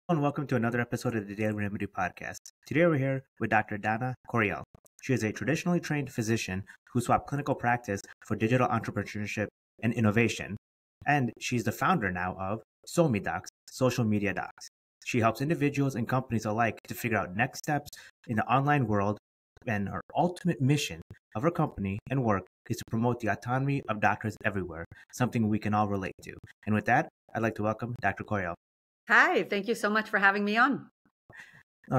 and welcome to another episode of the Daily Remedy Podcast. Today we're here with Dr. Dana Corriel. She is a traditionally trained physician who swapped clinical practice for digital entrepreneurship and innovation, and she's the founder now of SoMeDocs, Social Media Docs. She helps individuals and companies alike to figure out next steps in the online world, and her ultimate mission of her company and work is to promote the autonomy of doctors everywhere, something we can all relate to. And with that, I'd like to welcome Dr. Corriel. Hi, thank you so much for having me on.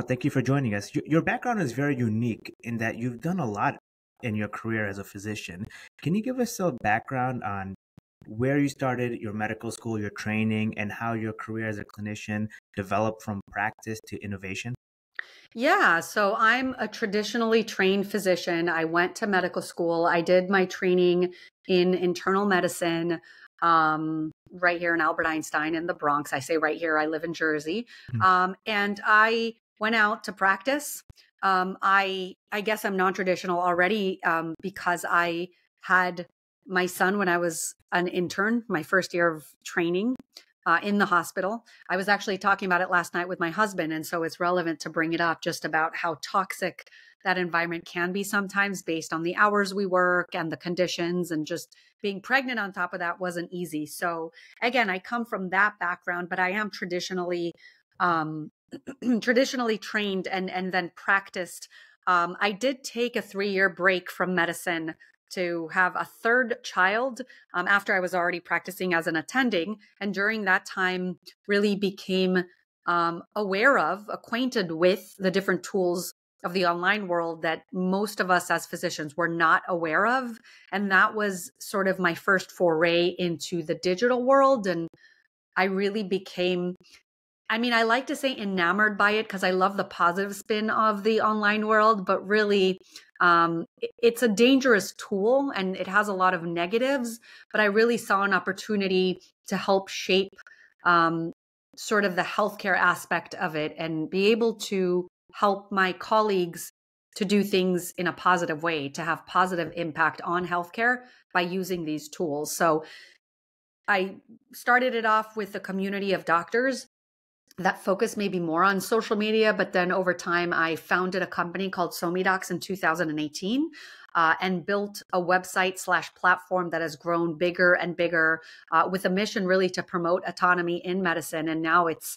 Thank you for joining us. Your background is very unique in that you've done a lot in your career as a physician. Can you give us a background on where you started your medical school, your training, and how your career as a clinician developed from practice to innovation? Yeah, so I'm a traditionally trained physician. I went to medical school. I did my training in internal medicine right here in Albert Einstein in the Bronx. I say right here, I live in Jersey. And I went out to practice. I guess I'm non-traditional already because I had my son when I was an intern, my first year of training in the hospital. I was actually talking about it last night with my husband. And so it's relevant to bring it up just about how toxic that environment can be sometimes based on the hours we work and the conditions, and just being pregnant on top of that wasn't easy. So again, I come from that background, but I am traditionally traditionally trained and then practiced. I did take a 3-year break from medicine to have a third child after I was already practicing as an attending. And during that time, really became acquainted with the different tools of the online world that most of us as physicians were not aware of. And that was sort of my first foray into the digital world. And I really became, I like to say enamored by it because I love the positive spin of the online world, but really it's a dangerous tool and it has a lot of negatives, but I really saw an opportunity to help shape sort of the healthcare aspect of it and be able to help my colleagues to do things in a positive way, to have positive impact on healthcare by using these tools. So I started it off with a community of doctors that focus maybe more on social media. But then over time, I founded a company called SoMeDocs in 2018 and built a website/platform that has grown bigger and bigger with a mission really to promote autonomy in medicine. And now it's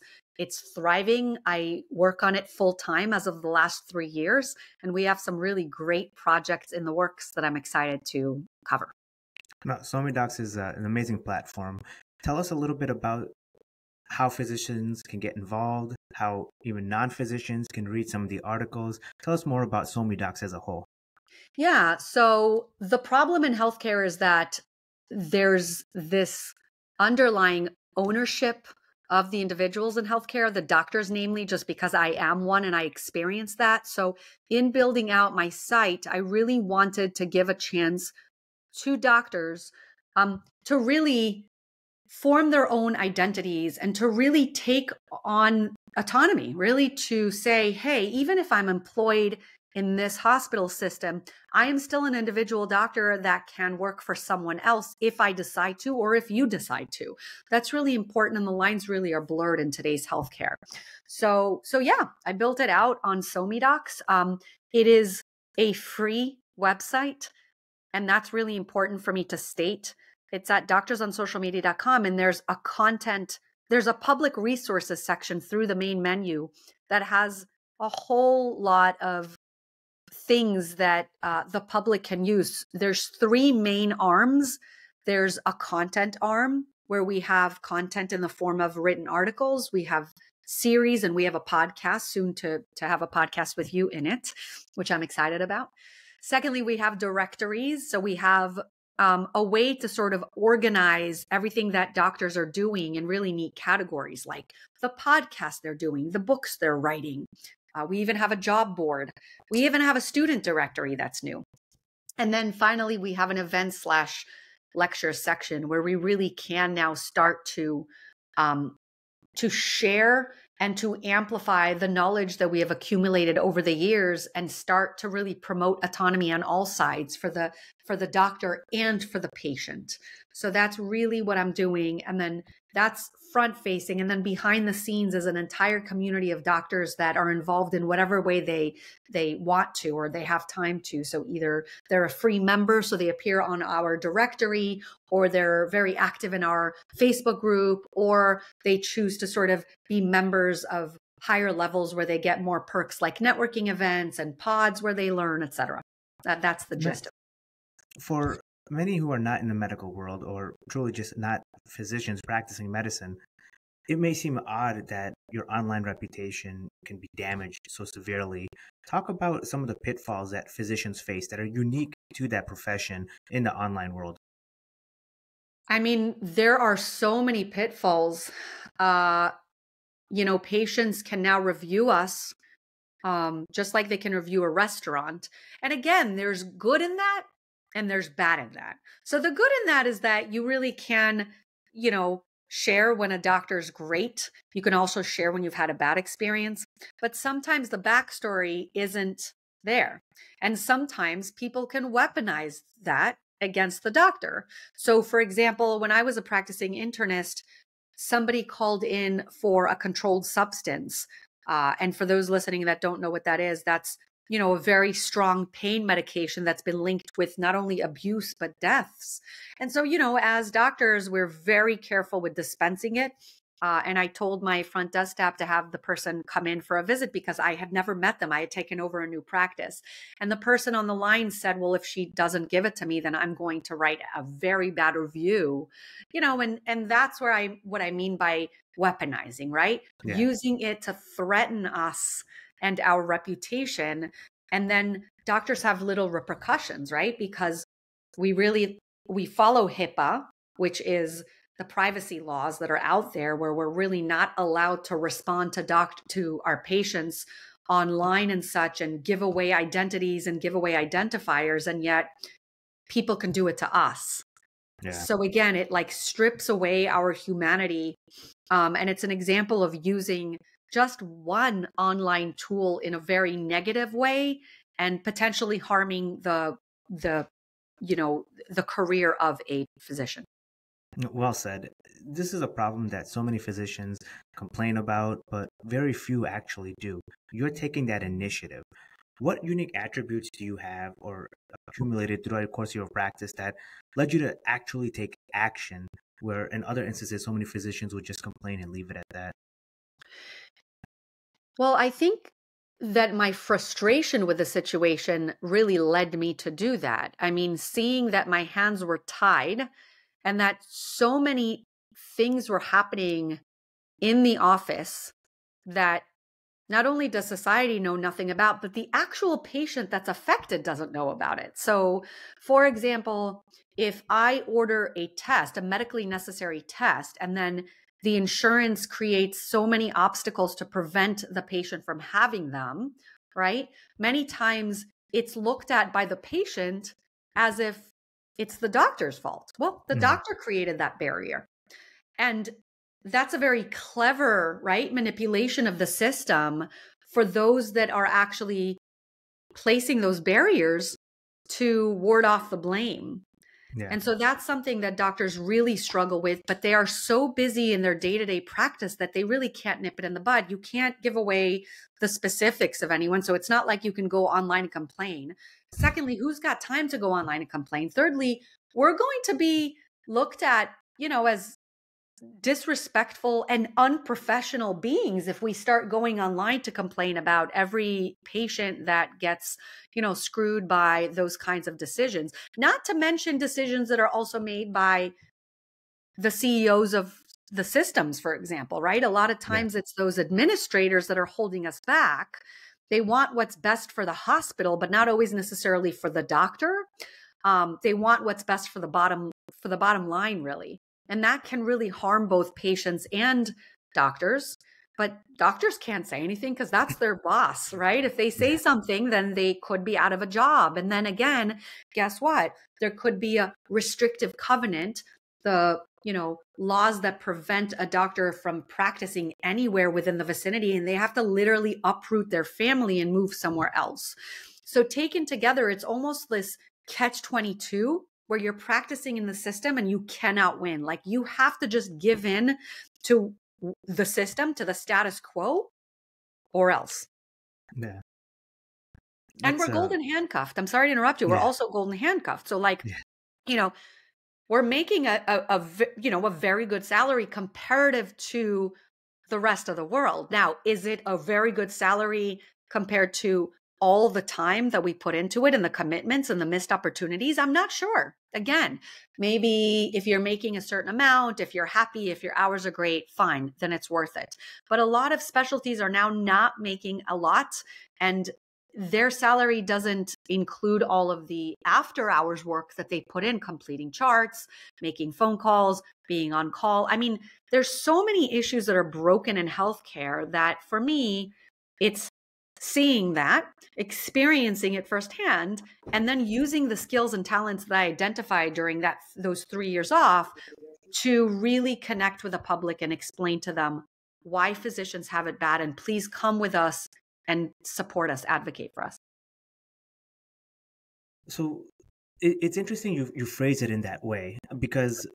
thriving. I work on it full time as of the last 3 years. And we have some really great projects in the works that I'm excited to cover. Now, SoMeDocs is an amazing platform. Tell us a little bit about how physicians can get involved, how even non-physicians can read some of the articles. Tell us more about SoMeDocs as a whole. Yeah. So the problem in healthcare is that there's this underlying ownership of the individuals in healthcare, the doctors, namely, just because I am one and I experienced that. So in building out my site, I really wanted to give a chance to doctors to really form their own identities and to really take on autonomy, really to say, hey, even if I'm employed in this hospital system, I am still an individual doctor that can work for someone else if I decide to, or if you decide to. That's really important. And the lines really are blurred in today's healthcare. So yeah, I built it out on SoMeDocs. It is a free website. And that's really important for me to state. It's at doctorsonsocialmedia.com, and there's a public resources section through the main menu that has a whole lot of things that the public can use. There's 3 main arms. There's a content arm where we have content in the form of written articles. We have series, and we have a podcast soon to have a podcast with you in it, which I'm excited about. Secondly, we have directories. So we have a way to sort of organize everything that doctors are doing in really neat categories, like the podcast they're doing, the books they're writing. We even have a job board. We even have a student directory that's new. And then finally, we have an event/lecture section where we really can now start to share and to amplify the knowledge that we have accumulated over the years and start to really promote autonomy on all sides for the doctor and for the patient. So that's really what I'm doing. And then That's front facing. And then behind the scenes is an entire community of doctors that are involved in whatever way they want to, or they have time to. So either they're a free member, so they appear on our directory, or they're very active in our Facebook group, or they choose to sort of be members of higher levels where they get more perks like networking events and pods where they learn, etc. That's the gist of it. For many who are not in the medical world or truly just not physicians practicing medicine, it may seem odd that your online reputation can be damaged so severely. Talk about some of the pitfalls that physicians face that are unique to that profession in the online world. I mean, there are so many pitfalls. Patients can now review us just like they can review a restaurant. And again, there's good in that and there's bad in that. So the good in that is that you really can, share when a doctor's great. You can also share when you've had a bad experience. But sometimes the backstory isn't there. And sometimes people can weaponize that against the doctor. So for example, when I was a practicing internist, somebody called in for a controlled substance. And for those listening that don't know what that is, that's, a very strong pain medication that's been linked with not only abuse, but deaths. And so, as doctors, we're very careful with dispensing it. And I told my front desk staff to have the person come in for a visit because I had never met them. I had taken over a new practice. And the person on the line said, well, if she doesn't give it to me, then I'm going to write a very bad review, and that's what I mean by weaponizing, right? Yeah. Using it to threaten us and our reputation. And then doctors have little repercussions, right? Because we follow HIPAA, which is the privacy laws that are out there, where we're really not allowed to respond to our patients online and such, and give away identities and give away identifiers. And yet people can do it to us. Yeah. So again, it strips away our humanity. And it's an example of using just one online tool in a very negative way and potentially harming the career of a physician. Well said. This is a problem that so many physicians complain about, but very few actually do. You're taking that initiative. What unique attributes do you have or accumulated throughout the course of your practice that led you to actually take action, where in other instances, so many physicians would just complain and leave it at that? Well, I think that my frustration with the situation really led me to do that. I mean, seeing that my hands were tied and that so many things were happening in the office that not only does society know nothing about, but the actual patient that's affected doesn't know about it. So, for example, if I order a test, a medically necessary test, and then the insurance creates so many obstacles to prevent the patient from having them, right? Many times it's looked at by the patient as if it's the doctor's fault. Well, the doctor created that barrier. And that's a very clever, right, manipulation of the system for those that are actually placing those barriers to ward off the blame. Yeah. And so that's something that doctors really struggle with, but they are so busy in their day-to-day practice that they really can't nip it in the bud. You can't give away the specifics of anyone. So it's not like you can go online and complain. Secondly, who's got time to go online and complain? Thirdly, we're going to be looked at, as disrespectful and unprofessional beings if we start going online to complain about every patient that gets, screwed by those kinds of decisions. Not to mention decisions that are also made by the CEOs of the systems, for example, right? A lot of times it's those administrators that are holding us back. They want what's best for the hospital, but not always necessarily for the doctor. They want what's best for the bottom line, really. And that can really harm both patients and doctors. But doctors can't say anything because that's their boss, right? If they say something, then they could be out of a job. And then again, guess what? There could be a restrictive covenant, the laws that prevent a doctor from practicing anywhere within the vicinity, and they have to literally uproot their family and move somewhere else. So taken together, it's almost this catch-22 where you're practicing in the system and you cannot win. Like you have to just give in to the system, to the status quo, or else. Yeah. And That's we're golden handcuffed. I'm sorry to interrupt you. We're yeah. also golden handcuffed. So like, Yeah. you know, we're making a very good salary comparative to the rest of the world. Now, is it a very good salary compared to all the time that we put into it and the commitments and the missed opportunities? I'm not sure. Again, maybe if you're making a certain amount, if you're happy, if your hours are great, fine, then it's worth it. But a lot of specialties are now not making a lot, and their salary doesn't include all of the after hours work that they put in, completing charts, making phone calls, being on call. I mean, there's so many issues that are broken in healthcare that for me, it's seeing that, experiencing it firsthand, and then using the skills and talents that I identified during those 3 years off to really connect with the public and explain to them why physicians have it bad, and please come with us and support us, advocate for us. So it's interesting you phrase it in that way, because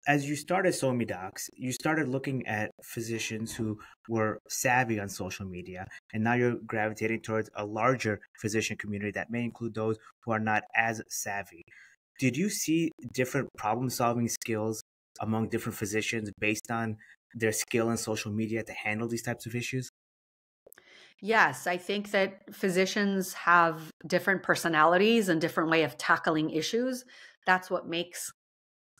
as you started SoMe Docs, you started looking at physicians who were savvy on social media, and now you're gravitating towards a larger physician community that may include those who are not as savvy. Did you see different problem solving skills among different physicians based on their skill in social media to handle these types of issues? Yes, I think that physicians have different personalities and different way of tackling issues. That's what makes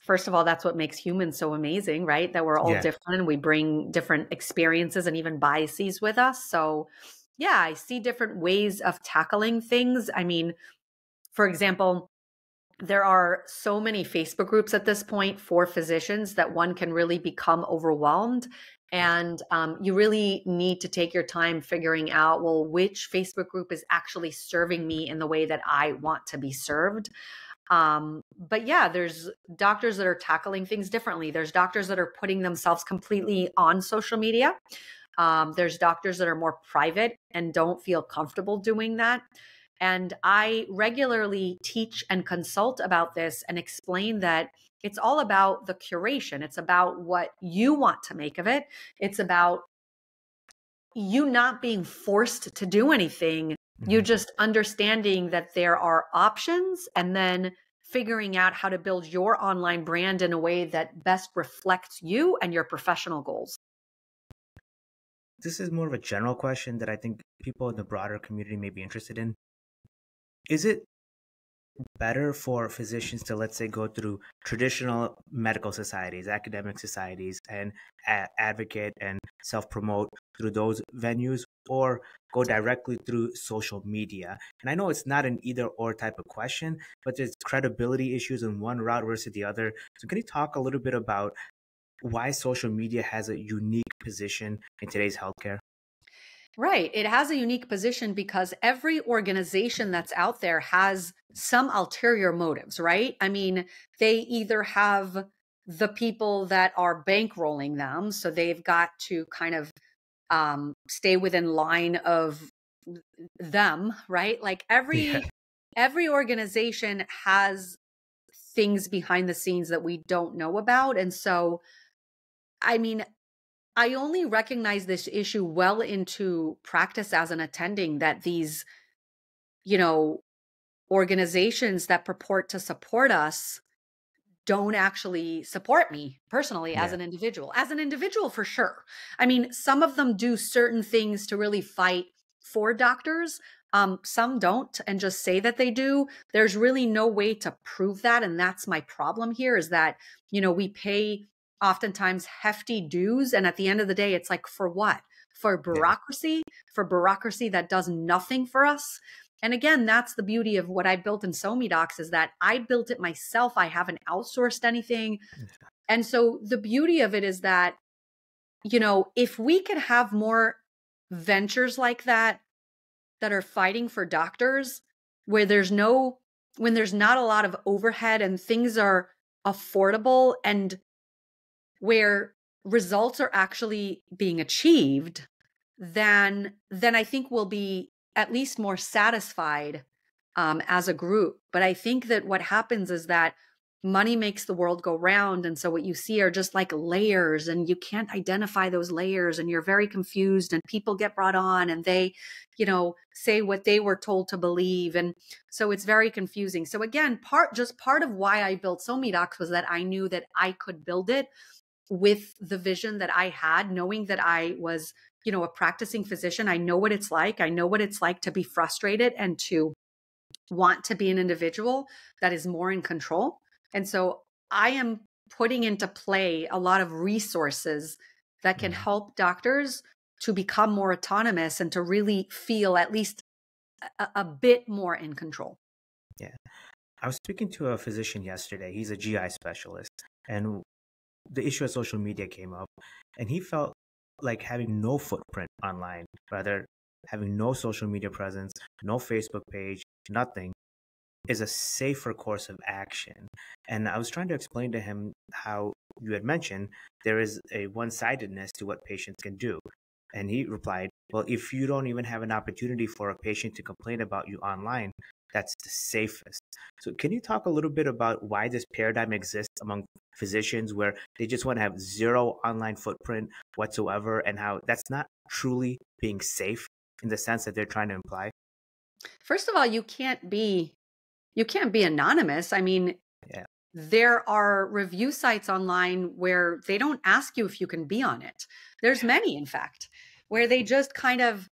First of all, that's what makes humans so amazing, right? That we're all Yeah. different and we bring different experiences and even biases with us. So, yeah, I see different ways of tackling things. I mean, for example, there are so many Facebook groups at this point for physicians that one can really become overwhelmed. And you really need to take your time figuring out, well, which Facebook group is actually serving me in the way that I want to be served. But yeah, there's doctors that are tackling things differently. There's doctors that are putting themselves completely on social media. There's doctors that are more private and don't feel comfortable doing that. And I regularly teach and consult about this and explain that it's all about the curation. It's about what you want to make of it. It's about you not being forced to do anything. You Mhm. just understanding that there are options and then figuring out how to build your online brand in a way that best reflects you and your professional goals. This is more of a general question that I think people in the broader community may be interested in. Is it better for physicians to, let's say, go through traditional medical societies, academic societies, and advocate and self promote through those venues, or go directly through social media? And I know it's not an either or type of question, but there's credibility issues in one route versus the other. So, can you talk a little bit about why social media has a unique position in today's healthcare? Right. It has a unique position because every organization that's out there has some ulterior motives, right? I mean, they either have the people that are bankrolling them, so they've got to kind of stay within line of them, right? Like Yeah. every organization has things behind the scenes that we don't know about. And so, I mean, I only recognize this issue well into practice as an attending that these, you know, organizations that purport to support us don't actually support me personally as Yeah. an individual. As an individual, for sure. I mean, some of them do certain things to really fight for doctors. Some don't and just say that they do. There's really no way to prove that. And that's my problem here is that, we pay oftentimes hefty dues. And at the end of the day, it's like, for what? Yeah. For bureaucracy that does nothing for us. And again, that's the beauty of what I built in SoMe Docs is that I built it myself. I haven't outsourced anything. And so the beauty of it is that, if we could have more ventures like that are fighting for doctors where when there's not a lot of overhead and things are affordable and where results are actually being achieved, then I think we'll be at least more satisfied as a group. But I think that what happens is that money makes the world go round. And so what you see are just like layers, and you can't identify those layers, and you're very confused, and people get brought on and they, say what they were told to believe. And so it's very confusing. So again, part of why I built SoMeDocs was that I knew that I could build it with the vision that I had, knowing that I was, a practicing physician. I know what it's like. I know what it's like to be frustrated and to want to be an individual that is more in control. And so I am putting into play a lot of resources that can help doctors to become more autonomous and to really feel at least a bit more in control. Yeah. I was speaking to a physician yesterday. He's a GI specialist, and the issue of social media came up, and he felt like having no footprint online, rather having no social media presence, no Facebook page, nothing, is a safer course of action. And I was trying to explain to him how you had mentioned there is a one-sidedness to what patients can do. And he replied, well, if you don't even have an opportunity for a patient to complain about you online, that's the safest. So can you talk a little bit about why this paradigm exists among physicians where they just want to have zero online footprint whatsoever, and how that's not truly being safe in the sense that they're trying to imply? First of all, you can't be anonymous. I mean, Yeah. there are review sites online where they don't ask you if you can be on it. There's many, in fact, where they just kind of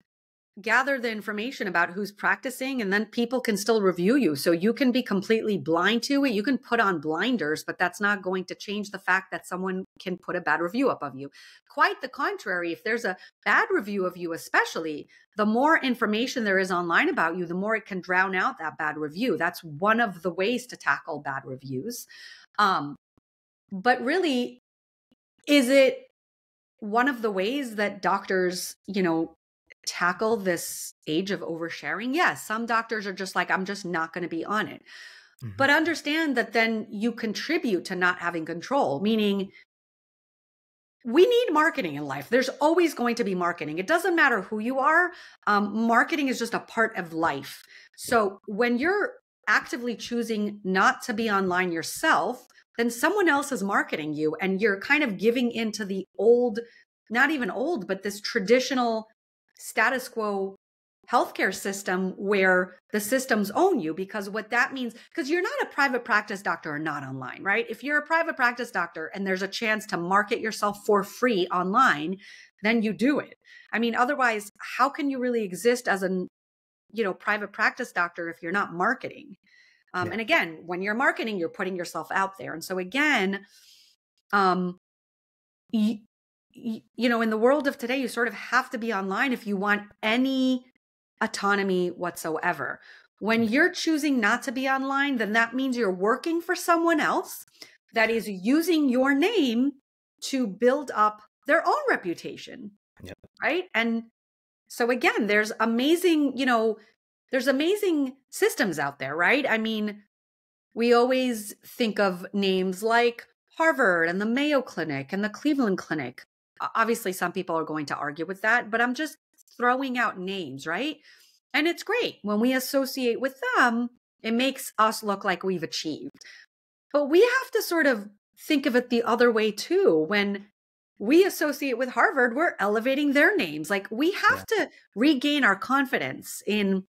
gather the information about who's practicing, and then people can still review you. So you can be completely blind to it. You can put on blinders, but that's not going to change the fact that someone can put a bad review up of you. Quite the contrary. If there's a bad review of you, especially, the more information there is online about you, the more it can drown out that bad review. That's one of the ways to tackle bad reviews. But really, is it one of the ways that doctors, tackle this age of oversharing? Yes, some doctors are just like, I'm just not going to be on it. But understand that then you contribute to not having control, meaning we need marketing in life. There's always going to be marketing. It doesn't matter who you are. Marketing is just a part of life. So when you're actively choosing not to be online yourself, then someone else is marketing you, and you're kind of giving into the old, not even old, but this traditional status quo healthcare system where the systems own you. Because what that means, because you're not a private practice doctor or not online, right? If you're a private practice doctor and there's a chance to market yourself for free online, then you do it. I mean, otherwise, how can you really exist as a private practice doctor if you're not marketing? And again, when you're marketing, you're putting yourself out there. And so again, in the world of today, you sort of have to be online if you want any autonomy whatsoever. When you're choosing not to be online, then that means you're working for someone else that is using your name to build up their own reputation. Yep. Right? And so again, there's amazing systems out there, right? I mean, we always think of names like Harvard and the Mayo Clinic and the Cleveland Clinic. Obviously, some people are going to argue with that, but I'm just throwing out names, right? And it's great. When we associate with them, it makes us look like we've achieved. But we have to sort of think of it the other way too. When we associate with Harvard, we're elevating their names. Like, we have to regain our confidence in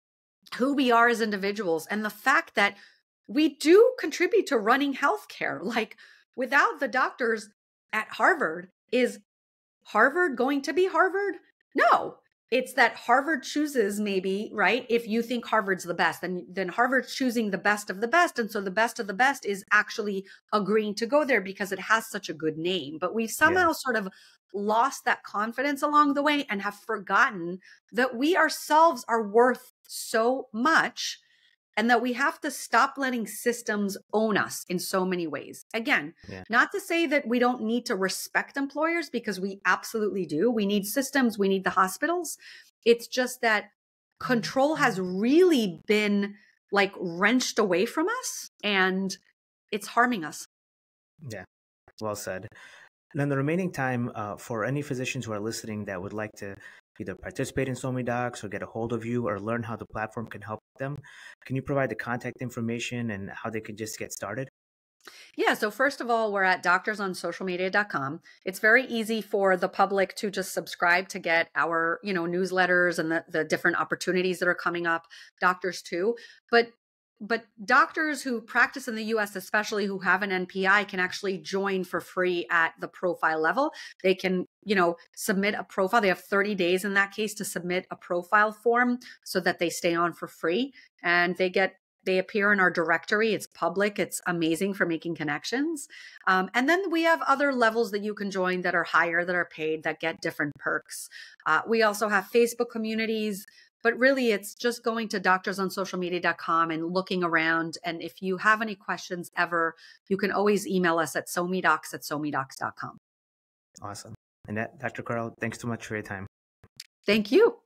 who we are as individuals and the fact that we do contribute to running healthcare. Like, without the doctors at Harvard, is Harvard going to be Harvard? No. It's that Harvard chooses, maybe, right? If you think Harvard's the best, then Harvard's choosing the best of the best. And so the best of the best is actually agreeing to go there because it has such a good name. But we've somehow sort of lost that confidence along the way and have forgotten that we ourselves are worth so much, and that we have to stop letting systems own us in so many ways. Again, not to say that we don't need to respect employers, because we absolutely do. We need systems. We need the hospitals. It's just that control has really been like wrenched away from us, and it's harming us. Yeah, well said. And then the remaining time, for any physicians who are listening that would like to either participate in SoMe Docs or get a hold of you or learn how the platform can help them, can you provide the contact information and how they can just get started? Yeah, so first of all, we're at doctorssocialmedia.com. It's very easy for the public to just subscribe to get our, newsletters and the different opportunities that are coming up, doctors too. But doctors who practice in the US, especially who have an NPI, can actually join for free at the profile level. They can, submit a profile. They have 30 days in that case to submit a profile form so that they stay on for free, and they appear in our directory. It's public. It's amazing for making connections. And then we have other levels that you can join that are higher, that are paid, that get different perks. We also have Facebook communities, but really it's just going to doctorsonsocialmedia.com and looking around. And if you have any questions ever, you can always email us at somedocs@somedocs.com. Awesome. And Dr. Corriel, thanks so much for your time. Thank you.